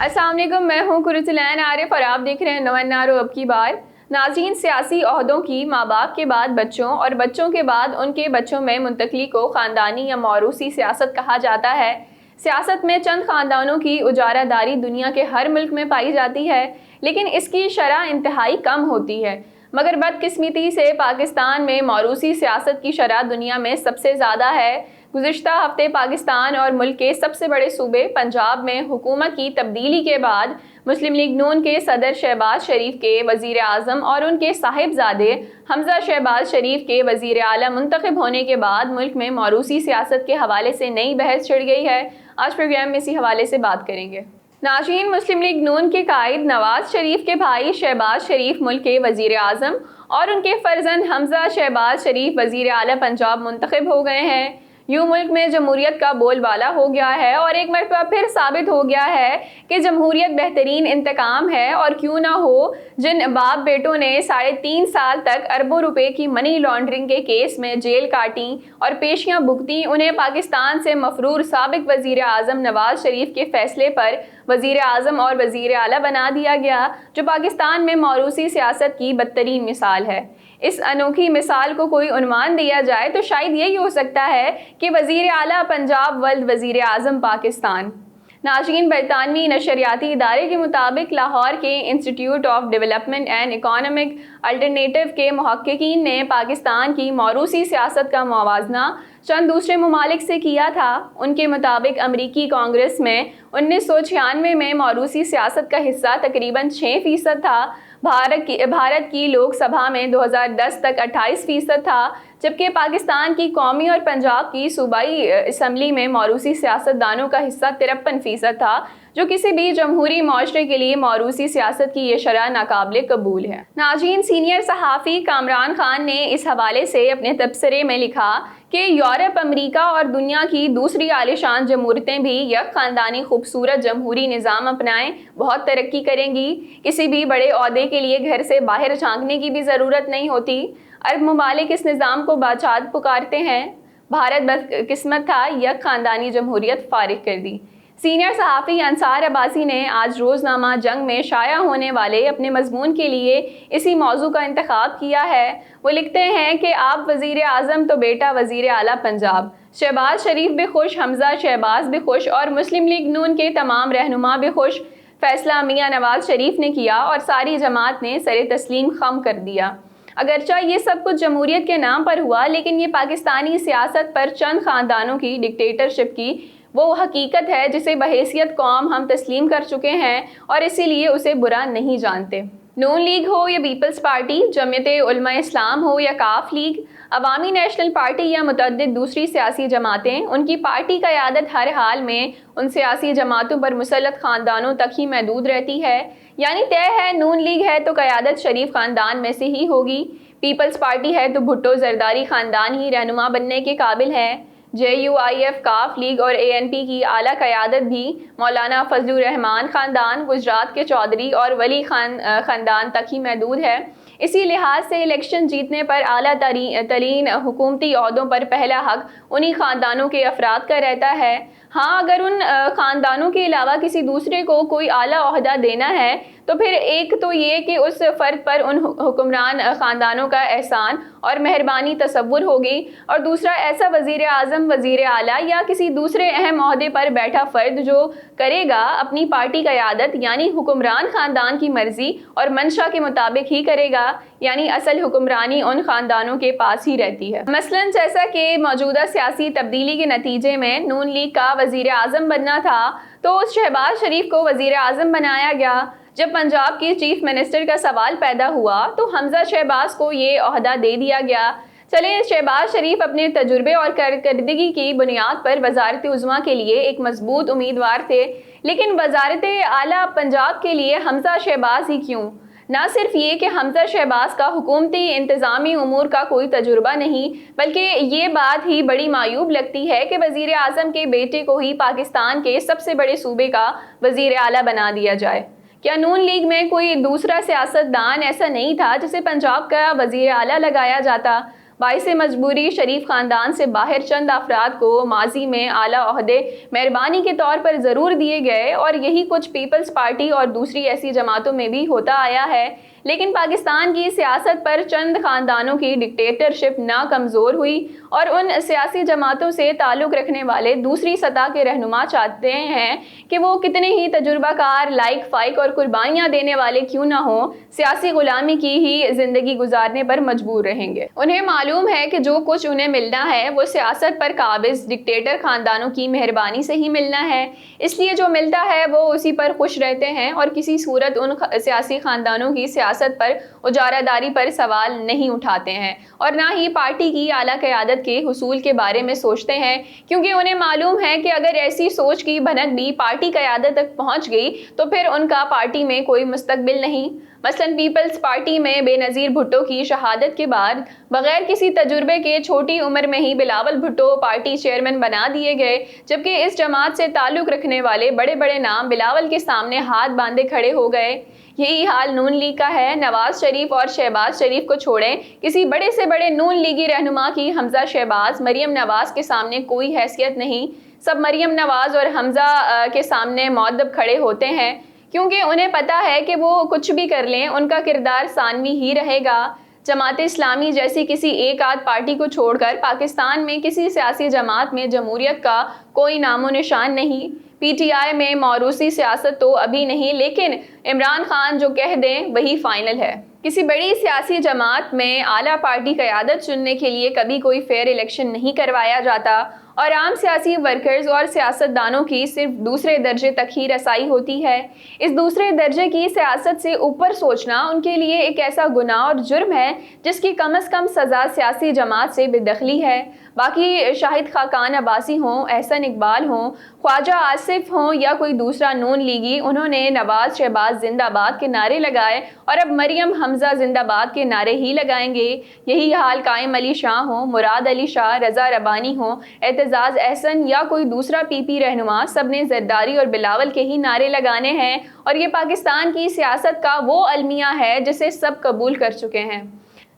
السلام علیکم، میں ہوں قرۃ عارف اور آپ دیکھ رہے ہیں نو نارو اب کی بار۔ ناظرین، سیاسی عہدوں کی ماں باپ کے بعد بچوں اور بچوں کے بعد ان کے بچوں میں منتقلی کو خاندانی یا موروثی سیاست کہا جاتا ہے۔ سیاست میں چند خاندانوں کی اجارہ داری دنیا کے ہر ملک میں پائی جاتی ہے، لیکن اس کی شرح انتہائی کم ہوتی ہے۔ مگر بدقسمتی سے پاکستان میں موروثی سیاست کی شرح دنیا میں سب سے زیادہ ہے۔ گزشتہ ہفتے پاکستان اور ملک کے سب سے بڑے صوبے پنجاب میں حکومت کی تبدیلی کے بعد مسلم لیگ نون کے صدر شہباز شریف کے وزیر اعظم اور ان کے صاحبزادے حمزہ شہباز شریف کے وزیر اعلیٰ منتخب ہونے کے بعد ملک میں موروثی سیاست کے حوالے سے نئی بحث چھڑ گئی ہے۔ آج پروگرام میں اسی حوالے سے بات کریں گے۔ ناظرین، مسلم لیگ نون کے قائد نواز شریف کے بھائی شہباز شریف ملک کے وزیر اعظم اور ان کے فرزند حمزہ شہباز شریف وزیر اعلیٰ پنجاب منتخب ہو گئے ہیں۔ یوں ملک میں جمہوریت کا بول بالا ہو گیا ہے اور ایک مرتبہ پھر ثابت ہو گیا ہے کہ جمہوریت بہترین انتقام ہے، اور کیوں نہ ہو جن باپ بیٹوں نے 3.5 سال تک اربوں روپے کی منی لانڈرنگ کے کیس میں جیل کاٹی اور پیشیاں بھگتیں، انہیں پاکستان سے مفرور سابق وزیر اعظم نواز شریف کے فیصلے پر وزیر اعظم اور وزیر اعلیٰ بنا دیا گیا، جو پاکستان میں موروثی سیاست کی بدترین مثال ہے۔ اس انوکھی مثال کو کوئی عنوان دیا جائے تو شاید یہی ہو سکتا ہے کہ وزیر اعلیٰ پنجاب ولد وزیر اعظم پاکستان۔ ناظرین، برطانوی نشریاتی ادارے کے مطابق لاہور کے institute of development and economic alternative کے محققین نے پاکستان کی موروثی سیاست کا موازنہ چند دوسرے ممالک سے کیا تھا۔ ان کے مطابق امریکی کانگریس میں 1996 میں موروثی سیاست کا حصہ تقریباً 6% تھا۔ بھارت کی لوک سبھا میں 2010 تک 28% تھا، جبکہ پاکستان کی قومی اور پنجاب کی صوبائی اسمبلی میں موروثی سیاست دانوں کا حصہ 53% تھا، جو کسی بھی جمہوری معاشرے کے لیے موروثی سیاست کی یہ شرح ناقابل قبول ہے۔ ناظرین، سینئر صحافی کامران خان نے اس حوالے سے اپنے تبصرے میں لکھا کہ یورپ، امریکہ اور دنیا کی دوسری عالیشان جمہوریتیں بھی یک خاندانی خوبصورت جمہوری نظام اپنائیں بہت ترقی کریں گی۔ کسی بھی بڑے عہدے کے لیے گھر سے باہر جھانکنے کی بھی ضرورت نہیں ہوتی۔ عرب ممالک اس نظام کو بادشاہت پکارتے ہیں۔ بھارت بدقسمت تھا، یک خاندانی جمہوریت فارغ کر دی۔ سینئر صحافی انصار عباسی نے آج روزنامہ جنگ میں شائع ہونے والے اپنے مضمون کے لیے اسی موضوع کا انتخاب کیا ہے۔ وہ لکھتے ہیں کہ آپ وزیر اعظم تو بیٹا وزیر اعلیٰ پنجاب، شہباز شریف بھی خوش، حمزہ شہباز بھی خوش اور مسلم لیگ نون کے تمام رہنما بھی خوش۔ فیصلہ میاں نواز شریف نے کیا اور ساری جماعت نے سر تسلیم خم کر دیا۔ اگرچہ یہ سب کچھ جمہوریت کے نام پر ہوا، لیکن یہ پاکستانی سیاست پر چند خاندانوں کی ڈکٹیٹرشپ کی وہ حقیقت ہے جسے بحیثیت قوم ہم تسلیم کر چکے ہیں اور اسی لیے اسے برا نہیں جانتے۔ نون لیگ ہو یا پیپلز پارٹی، جمعیت علماء اسلام ہو یا کاف لیگ، عوامی نیشنل پارٹی یا متعدد دوسری سیاسی جماعتیں، ان کی پارٹی قیادت ہر حال میں ان سیاسی جماعتوں پر مسلط خاندانوں تک ہی محدود رہتی ہے۔ یعنی طے ہے نون لیگ ہے تو قیادت شریف خاندان میں سے ہی ہوگی، پیپلز پارٹی ہے تو بھٹو زرداری خاندان ہی رہنما بننے کے قابل ہے، JUIF، کاف لیگ اور ANP کی اعلیٰ قیادت بھی مولانا فضل الرحمان خاندان، گجرات کے چودھری اور ولی خاندان تک ہی محدود ہے۔ اسی لحاظ سے الیکشن جیتنے پر اعلیٰ ترین حکومتی عہدوں پر پہلا حق انہی خاندانوں کے افراد کا رہتا ہے۔ ہاں، اگر ان خاندانوں کے علاوہ کسی دوسرے کو کوئی اعلیٰ عہدہ دینا ہے تو پھر ایک تو یہ کہ اس فرد پر ان حکمران خاندانوں کا احسان اور مہربانی تصور ہوگی، اور دوسرا ایسا وزیر اعظم، وزیر اعلیٰ یا کسی دوسرے اہم عہدے پر بیٹھا فرد جو کرے گا اپنی پارٹی قیادت یعنی حکمران خاندان کی مرضی اور منشا کے مطابق ہی کرے گا، یعنی اصل حکمرانی ان خاندانوں کے پاس ہی رہتی ہے۔ مثلاً جیسا کہ موجودہ سیاسی تبدیلی کے نتیجے میں نون لیگ کا وزیر اعظم بننا تھا تو اس شہباز شریف کو وزیر اعظم بنایا گیا۔ جب پنجاب کی چیف منسٹر کا سوال پیدا ہوا تو حمزہ شہباز کو یہ عہدہ دے دیا گیا۔ چلیں، شہباز شریف اپنے تجربے اور کارکردگی کی بنیاد پر وزارت عظمیٰ کے لیے ایک مضبوط امیدوار تھے، لیکن وزارت اعلیٰ پنجاب کے لیے حمزہ شہباز ہی کیوں؟ نہ صرف یہ کہ حمزہ شہباز کا حکومتی انتظامی امور کا کوئی تجربہ نہیں، بلکہ یہ بات ہی بڑی معیوب لگتی ہے کہ وزیر اعظم کے بیٹے کو ہی پاکستان کے سب سے بڑے صوبے کا وزیر اعلیٰ بنا دیا جائے۔ کیا نون لیگ میں کوئی دوسرا سیاست دان ایسا نہیں تھا جسے پنجاب کا وزیر اعلیٰ لگایا جاتا؟ باعث مجبوری شریف خاندان سے باہر چند افراد کو ماضی میں اعلیٰ عہدے مہربانی کے طور پر ضرور دیے گئے، اور یہی کچھ پیپلز پارٹی اور دوسری ایسی جماعتوں میں بھی ہوتا آیا ہے، لیکن پاکستان کی سیاست پر چند خاندانوں کی ڈکٹیٹرشپ نہ کمزور ہوئی، اور ان سیاسی جماعتوں سے تعلق رکھنے والے دوسری سطح کے رہنما چاہتے ہیں کہ وہ کتنے ہی تجربہ کار، لائق فائق اور قربانیاں دینے والے کیوں نہ ہوں، سیاسی غلامی کی ہی زندگی گزارنے پر مجبور رہیں گے۔ انہیں معلوم ہے کہ جو کچھ انہیں ملنا ہے وہ سیاست پر قابض ڈکٹیٹر خاندانوں کی مہربانی سے ہی ملنا ہے، اس لیے جو ملتا ہے وہ اسی پر خوش رہتے ہیں، اور کسی صورت ان سیاسی خاندانوں کی سیاست پر اجارہ داری پر سوال نہیں اٹھاتے ہیں، اور نہ ہی پارٹی کی اعلیٰ قیادت کے حصول کے بارے میں سوچتے ہیں، کیونکہ انہیں معلوم ہے کہ اگر ایسی سوچ کی بھنک بھی پارٹی قیادت تک پہنچ گئی تو پھر ان کا پارٹی میں کوئی مستقبل نہیں۔ مثلاً پیپلز پارٹی میں بے نظیر بھٹو کی شہادت کے بعد بغیر کسی تجربے کے چھوٹی عمر میں ہی بلاول بھٹو پارٹی چیئرمین بنا دیے گئے، جبکہ اس جماعت سے تعلق رکھنے والے بڑے بڑے نام بلاول کے سامنے ہاتھ باندھے کھڑے ہو گئے۔ یہی حال نون لیگ کا ہے۔ نواز شریف اور شہباز شریف کو چھوڑیں، کسی بڑے سے بڑے نون لیگی رہنما کی حمزہ شہباز، مریم نواز کے سامنے کوئی حیثیت نہیں، سب مریم نواز اور حمزہ کے سامنے مؤدب کھڑے ہوتے ہیں، کیونکہ انہیں پتا ہے کہ وہ کچھ بھی کر لیں ان کا کردار ثانوی ہی رہے گا۔ جماعت اسلامی جیسی کسی ایک آدھ پارٹی کو چھوڑ کر پاکستان میں کسی سیاسی جماعت میں جمہوریت کا کوئی نام و نشان نہیں۔ پی ٹی آئی میں موروثی سیاست تو ابھی نہیں، لیکن عمران خان جو کہہ دیں وہی فائنل ہے۔ کسی بڑی سیاسی جماعت میں اعلیٰ پارٹی قیادت چننے کے لیے کبھی کوئی فیئر الیکشن نہیں کروایا جاتا، اور عام سیاسی ورکرز اور سیاستدانوں کی صرف دوسرے درجے تک ہی رسائی ہوتی ہے۔ اس دوسرے درجے کی سیاست سے اوپر سوچنا ان کے لیے ایک ایسا گناہ اور جرم ہے جس کی کم از کم سزا سیاسی جماعت سے بے دخلی ہے۔ باقی شاہد خاقان عباسی ہوں، احسن اقبال ہوں، خواجہ آصف ہوں یا کوئی دوسرا نون لیگی، انہوں نے نواز شہباز زندہ باد کے نعرے لگائے، اور اب مریم حمزہ زندہ باد کے نعرے ہی لگائیں گے۔ یہی حال قائم علی شاہ ہوں، مراد علی شاہ، رضا ربانی ہوں، اعتزاز احسن یا کوئی دوسرا پی پی رہنما، سب نے زرداری اور بلاول کے ہی نعرے لگانے ہیں، اور یہ پاکستان کی سیاست کا وہ المیہ ہے جسے سب قبول کر چکے ہیں۔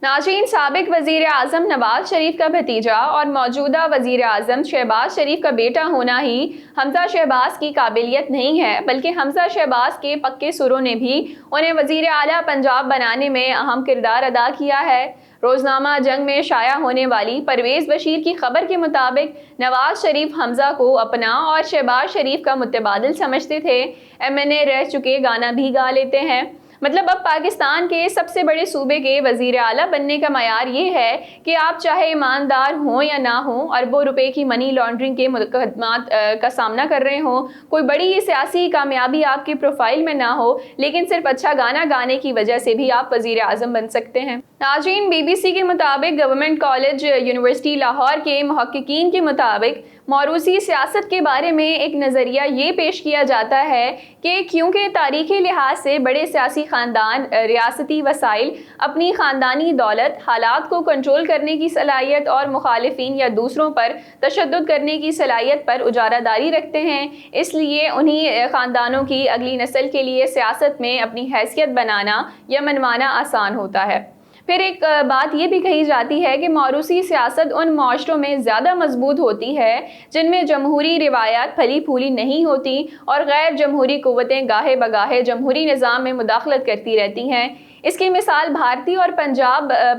ناظرین، سابق وزیر اعظم نواز شریف کا بھتیجا اور موجودہ وزیر اعظم شہباز شریف کا بیٹا ہونا ہی حمزہ شہباز کی قابلیت نہیں ہے، بلکہ حمزہ شہباز کے پکے سروں نے بھی انہیں وزیر اعلیٰ پنجاب بنانے میں اہم کردار ادا کیا ہے۔ روزنامہ جنگ میں شائع ہونے والی پرویز بشیر کی خبر کے مطابق نواز شریف حمزہ کو اپنا اور شہباز شریف کا متبادل سمجھتے تھے۔ ایم این اے رہ چکے گانا بھی گا لیتے ہیں۔ مطلب اب پاکستان کے سب سے بڑے صوبے کے وزیر اعلیٰ بننے کا معیار یہ ہے کہ آپ چاہے ایماندار ہوں یا نہ ہوں، اربوں روپے کی منی لانڈرنگ کے مقدمات کا سامنا کر رہے ہوں، کوئی بڑی سیاسی کامیابی آپ کی پروفائل میں نہ ہو، لیکن صرف اچھا گانا گانے کی وجہ سے بھی آپ وزیر اعظم بن سکتے ہیں۔ ناظرین، بی بی سی کے مطابق گورنمنٹ کالج یونیورسٹی لاہور کے محققین کے مطابق موروثی سیاست کے بارے میں ایک نظریہ یہ پیش کیا جاتا ہے کہ کیونکہ تاریخی لحاظ سے بڑے سیاسی خاندان ریاستی وسائل، اپنی خاندانی دولت، حالات کو کنٹرول کرنے کی صلاحیت اور مخالفین یا دوسروں پر تشدد کرنے کی صلاحیت پر اجارہ داری رکھتے ہیں، اس لیے انہی خاندانوں کی اگلی نسل کے لیے سیاست میں اپنی حیثیت بنانا یا منوانا آسان ہوتا ہے۔ پھر ایک بات یہ بھی کہی جاتی ہے کہ موروثی سیاست ان معاشروں میں زیادہ مضبوط ہوتی ہے جن میں جمہوری روایات پھلی پھولی نہیں ہوتی اور غیر جمہوری قوتیں گاہے بگاہے جمہوری نظام میں مداخلت کرتی رہتی ہیں۔ اس کی مثال بھارتی اور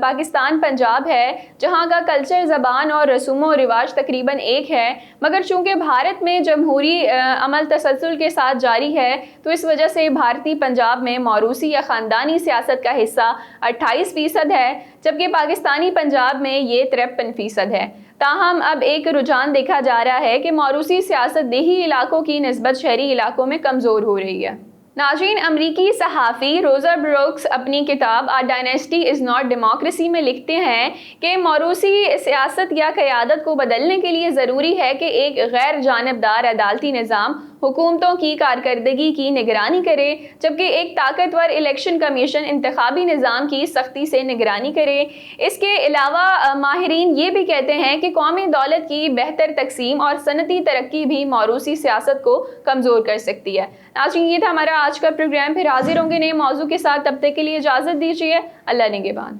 پاکستان پنجاب ہے، جہاں کا کلچر، زبان اور رسوم و رواج تقریباً ایک ہے، مگر چونکہ بھارت میں جمہوری عمل تسلسل کے ساتھ جاری ہے تو اس وجہ سے بھارتی پنجاب میں موروثی یا خاندانی سیاست کا حصہ 28% ہے، جبکہ پاکستانی پنجاب میں یہ 53% ہے۔ تاہم اب ایک رجحان دیکھا جا رہا ہے کہ موروثی سیاست دیہی علاقوں کی نسبت شہری علاقوں میں کمزور ہو رہی ہے۔ ناظرین، امریکی صحافی روزا بروکس اپنی کتاب A Dynasty is Not Democracy میں لکھتے ہیں کہ موروثی سیاست یا قیادت کو بدلنے کے لیے ضروری ہے کہ ایک غیر جانبدار عدالتی نظام حکومتوں کی کارکردگی کی نگرانی کرے، جبکہ ایک طاقتور الیکشن کمیشن انتخابی نظام کی سختی سے نگرانی کرے۔ اس کے علاوہ ماہرین یہ بھی کہتے ہیں کہ قومی دولت کی بہتر تقسیم اور صنعتی ترقی بھی موروثی سیاست کو کمزور کر سکتی ہے۔ ناظرین، یہ تھا ہمارا آج کا پروگرام، پھر حاضر ہوں گے نئے موضوع کے ساتھ، تب تک کے لیے اجازت دیجیے، اللہ نگہبان۔